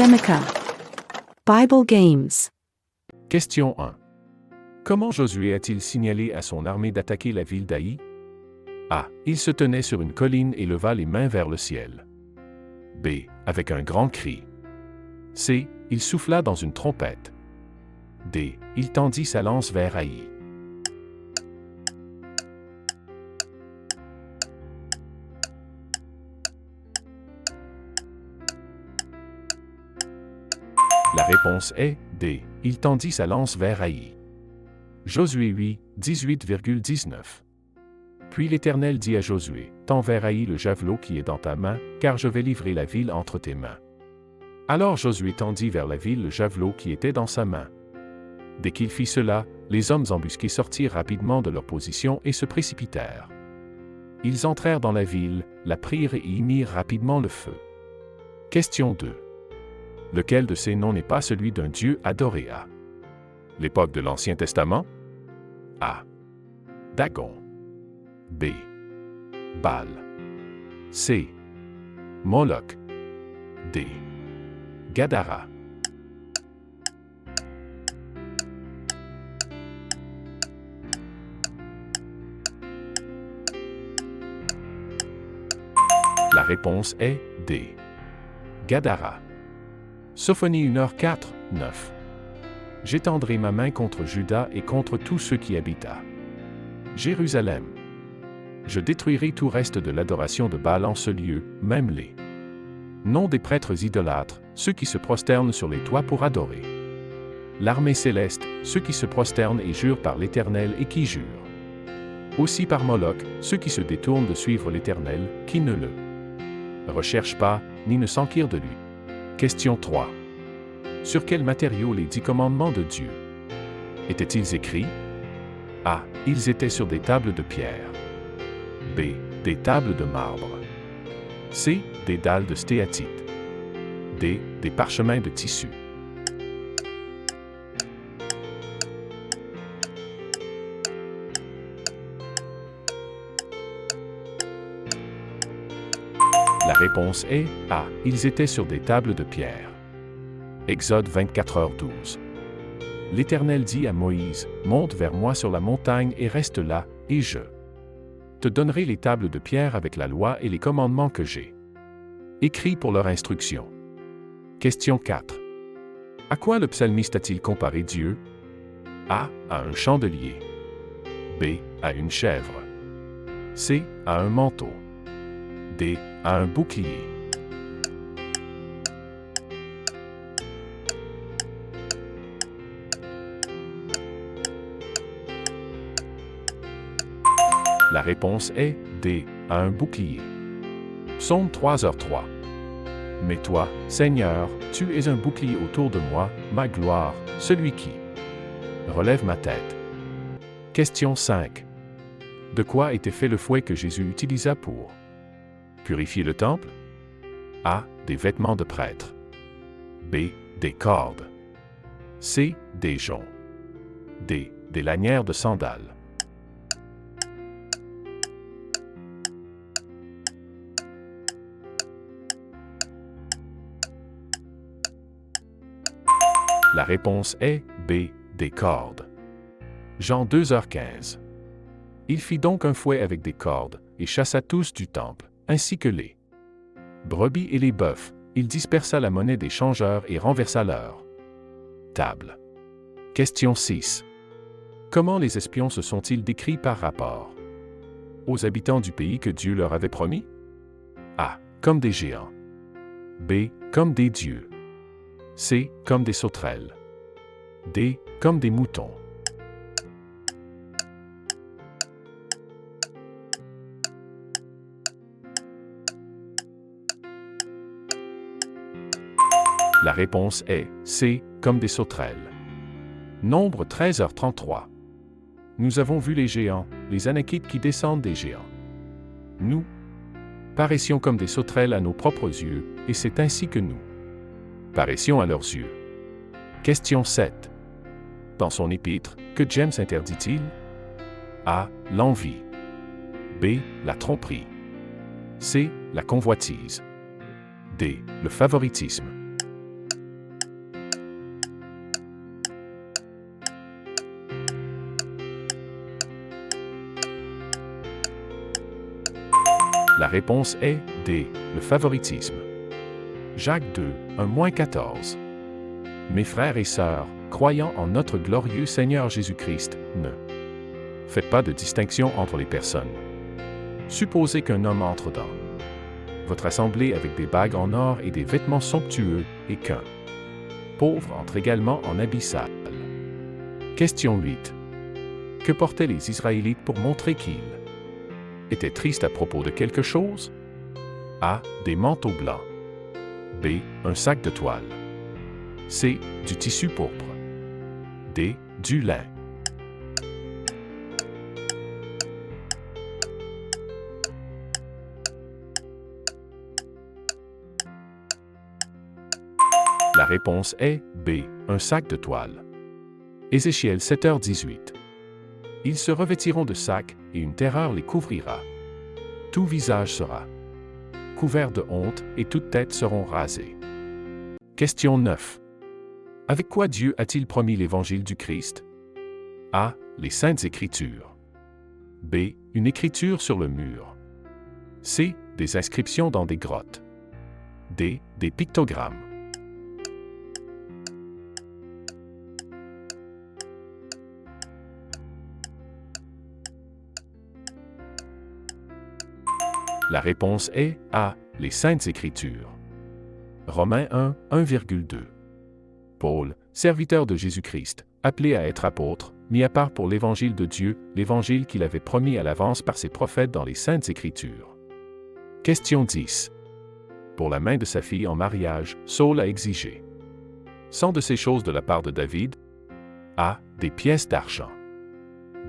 Shemika. Bible Games. Question 1. Comment Josué a-t-il signalé à son armée d'attaquer la ville d'Aï? A. Il se tenait sur une colline et leva les mains vers le ciel. B. Avec un grand cri. C. Il souffla dans une trompette. D. Il tendit sa lance vers Aï. La réponse est D. Il tendit sa lance vers Aï. Josué 8, 18,19. Puis l'Éternel dit à Josué, tends vers Aï le javelot qui est dans ta main, car je vais livrer la ville entre tes mains. Alors Josué tendit vers la ville le javelot qui était dans sa main. Dès qu'il fit cela, les hommes embusqués sortirent rapidement de leur position et se précipitèrent. Ils entrèrent dans la ville, la prirent et y mirent rapidement le feu. Question 2. Lequel de ces noms n'est pas celui d'un dieu adoré à l'époque de l'Ancien Testament? A. Dagon. B. Baal. C. Moloch. D. Gadara. La réponse est D. Gadara. Sophonie 1h4, 9. J'étendrai ma main contre Juda et contre tous ceux qui habitent à Jérusalem. Je détruirai tout reste de l'adoration de Baal en ce lieu, même les noms des prêtres idolâtres, ceux qui se prosternent sur les toits pour adorer l'armée céleste, ceux qui se prosternent et jurent par l'Éternel et qui jurent aussi par Moloch, ceux qui se détournent de suivre l'Éternel, qui ne le recherchent pas, ni ne s'enquirent de lui. Question 3. Sur quel matériau les 10 commandements de Dieu étaient-ils écrits? A. Ils étaient sur des tables de pierre. B. Des tables de marbre. C. Des dalles de stéatite. D. Des parchemins de tissu. La réponse est A. Ils étaient sur des tables de pierre. Exode 24h12. L'Éternel dit à Moïse, monte vers moi sur la montagne et reste là, et je te donnerai les tables de pierre avec la loi et les commandements que j'ai écrits pour leur instruction. Question 4. À quoi le psalmiste a-t-il comparé Dieu? A. À un chandelier. B. À une chèvre. C. À un manteau. D. À un bouclier. La réponse est D. À un bouclier. Psaume 3h3. Mais toi, Seigneur, tu es un bouclier autour de moi, ma gloire, celui qui relève ma tête. Question 5. De quoi était fait le fouet que Jésus utilisa pour purifier le temple? A. Des vêtements de prêtre. B. Des cordes. C. Des joncs. D. Des lanières de sandales. La réponse est B. Des cordes. Jean 2h15. Il fit donc un fouet avec des cordes, et chassa tous du temple, ainsi que les brebis et les bœufs. Il dispersa la monnaie des changeurs et renversa leur table. Question 6. Comment les espions se sont-ils décrits par rapport aux habitants du pays que Dieu leur avait promis? A. Comme des géants. B. Comme des dieux. C. Comme des sauterelles. D. Comme des moutons. La réponse est C. Comme des sauterelles. Nombre 13h33. Nous avons vu les géants, les Anakites qui descendent des géants. Nous paraissions comme des sauterelles à nos propres yeux, et c'est ainsi que nous paraissions à leurs yeux. Question 7. Dans son épître, que James interdit-il? A. L'envie. B. La tromperie. C. La convoitise. D. Le favoritisme. La réponse est D. Le favoritisme. Jacques 2, 1-14. Mes frères et sœurs, croyant en notre glorieux Seigneur Jésus-Christ, ne faites pas de distinction entre les personnes. Supposez qu'un homme entre dans votre assemblée avec des bagues en or et des vêtements somptueux, et qu'un pauvre entre également en habit sale. Question 8. Que portaient les Israélites pour montrer qu'ils étaient tristes à propos de quelque chose? A. Des manteaux blancs. B. Un sac de toile. C. Du tissu pourpre. D. Du lin. La réponse est B. Un sac de toile. Ézéchiel 7h18. Ils se revêtiront de sacs, et une terreur les couvrira. Tout visage sera couvert de honte, et toutes têtes seront rasées. Question 9. Avec quoi Dieu a-t-il promis l'évangile du Christ? A. Les Saintes Écritures. B. Une écriture sur le mur. C. Des inscriptions dans des grottes. D. Des pictogrammes. La réponse est A. Les Saintes Écritures. Romains 1, 1,2. Paul, serviteur de Jésus-Christ, appelé à être apôtre, mis à part pour l'Évangile de Dieu, l'Évangile qu'il avait promis à l'avance par ses prophètes dans les Saintes Écritures. Question 10. Pour la main de sa fille en mariage, Saul a exigé 100 de ces choses de la part de David. A. Des pièces d'argent.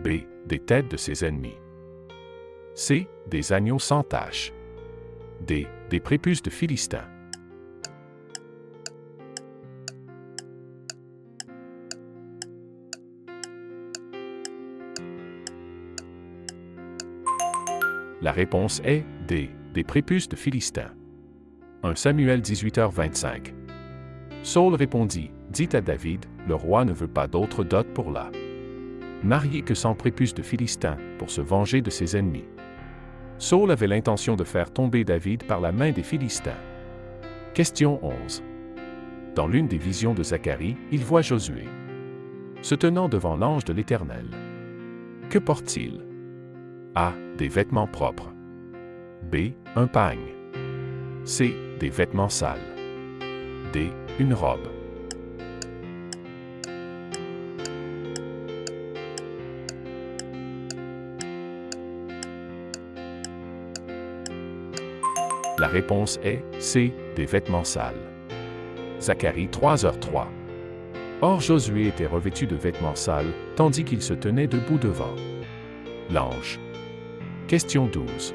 B. Des têtes de ses ennemis. C. Des agneaux sans tache. D. Des prépuces de Philistins. La réponse est D. Des prépuces de Philistins. 1 Samuel 18h25. Saul répondit, dites à David, le roi ne veut pas d'autre dot pour la marier que 100 prépuces de Philistins, pour se venger de ses ennemis. Saul avait l'intention de faire tomber David par la main des Philistins. Question 11. Dans l'une des visions de Zacharie, il voit Josué se tenant devant l'ange de l'Éternel. Que porte-t-il? A. Des vêtements propres. B. Un pagne. C. Des vêtements sales. D. Une robe. La réponse est C. Des vêtements sales. Zacharie 3h03. Or Josué était revêtu de vêtements sales, tandis qu'il se tenait debout devant l'ange. Question 12.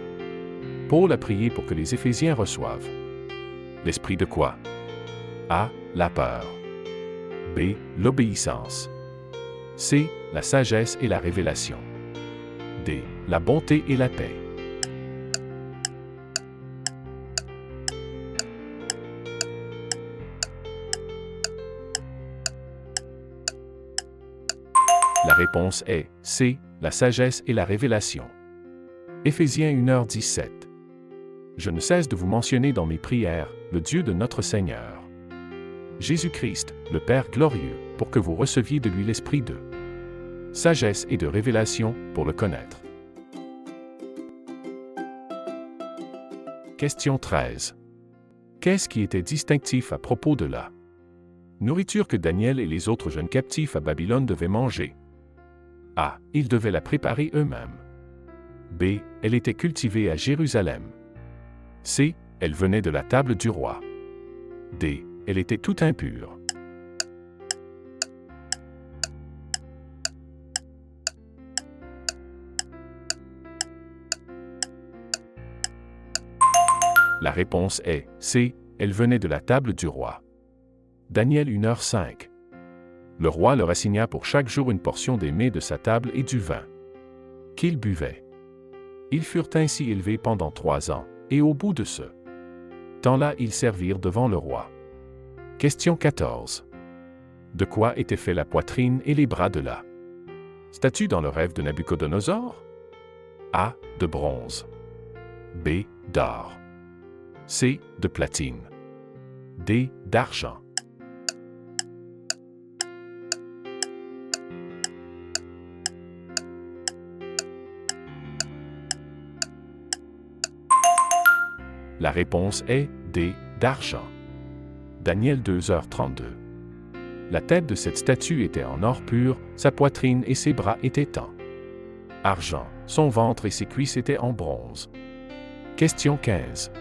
Paul a prié pour que les Éphésiens reçoivent l'esprit de quoi? A. La peur. B. L'obéissance. C. La sagesse et la révélation. D. La bonté et la paix. La réponse est C. La sagesse et la révélation. Éphésiens 1h17. Je ne cesse de vous mentionner dans mes prières, le Dieu de notre Seigneur Jésus-Christ, le Père glorieux, pour que vous receviez de lui l'esprit de sagesse et de révélation pour le connaître. Question 13. Qu'est-ce qui était distinctif à propos de la nourriture que Daniel et les autres jeunes captifs à Babylone devaient manger? A. Ils devaient la préparer eux-mêmes. B. Elle était cultivée à Jérusalem. C. Elle venait de la table du roi. D. Elle était toute impure. La réponse est C. Elle venait de la table du roi. Daniel 1h05. Le roi leur assigna pour chaque jour une portion des mets de sa table et du vin qu'ils buvaient. Ils furent ainsi élevés pendant 3 ans, et au bout de ce temps-là, ils servirent devant le roi. Question 14. De quoi étaient faits la poitrine et les bras de la statue dans le rêve de Nabuchodonosor? A. De bronze. B. d'or. C, de platine. D, d'argent. La réponse est D, d'argent. Daniel 2h32. La tête de cette statue était en or pur, sa poitrine et ses bras étaient en argent, son ventre et ses cuisses étaient en bronze. Question 15.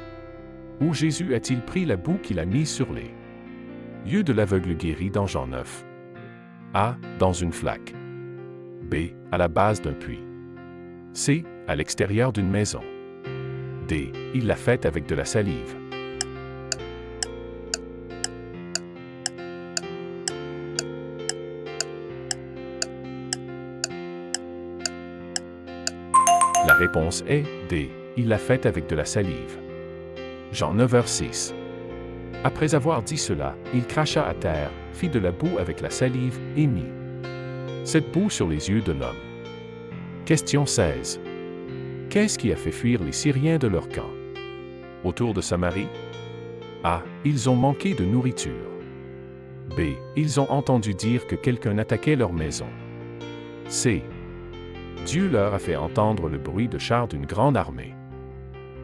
Où Jésus a-t-il pris la boue qu'il a mise sur les yeux de l'aveugle guéri dans Jean 9? A, dans une flaque. B, à la base d'un puits. C, à l'extérieur d'une maison. D, il l'a faite avec de la salive. La réponse est D, il l'a faite avec de la salive. Jean 9h06. Après avoir dit cela, il cracha à terre, fit de la boue avec la salive et mit cette boue sur les yeux de l'homme. Question 16. Qu'est-ce qui a fait fuir les Syriens de leur camp? Autour de Samarie? A, ils ont manqué de nourriture. B, ils ont entendu dire que quelqu'un attaquait leur maison. C, Dieu leur a fait entendre le bruit de chars d'une grande armée.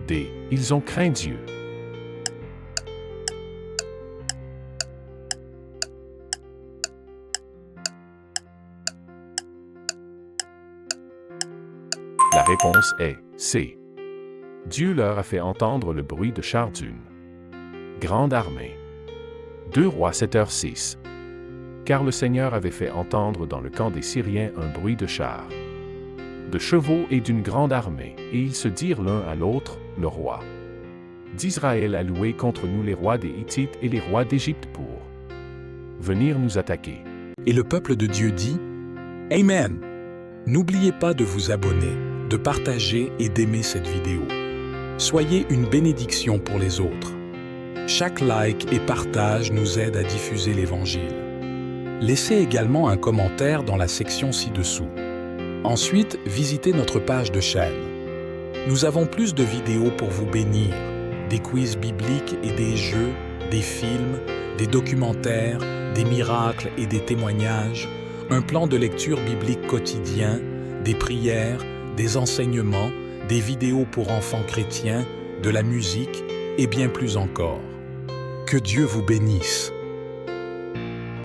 D, ils ont craint Dieu. La réponse est C. Dieu leur a fait entendre le bruit de chars d'une grande armée. 2 Rois 7h06. Car le Seigneur avait fait entendre dans le camp des Syriens un bruit de chars, de chevaux et d'une grande armée, et ils se dirent l'un à l'autre, le roi d'Israël a loué contre nous les rois des Hittites et les rois d'Égypte pour venir nous attaquer. Et le peuple de Dieu dit, Amen. N'oubliez pas de vous abonner, de partager et d'aimer cette vidéo. Soyez une bénédiction pour les autres. Chaque like et partage nous aide à diffuser l'Évangile. Laissez également un commentaire dans la section ci-dessous. Ensuite, visitez notre page de chaîne. Nous avons plus de vidéos pour vous bénir, des quiz bibliques et des jeux, des films, des documentaires, des miracles et des témoignages, un plan de lecture biblique quotidien, des prières, des enseignements, des vidéos pour enfants chrétiens, de la musique et bien plus encore. Que Dieu vous bénisse.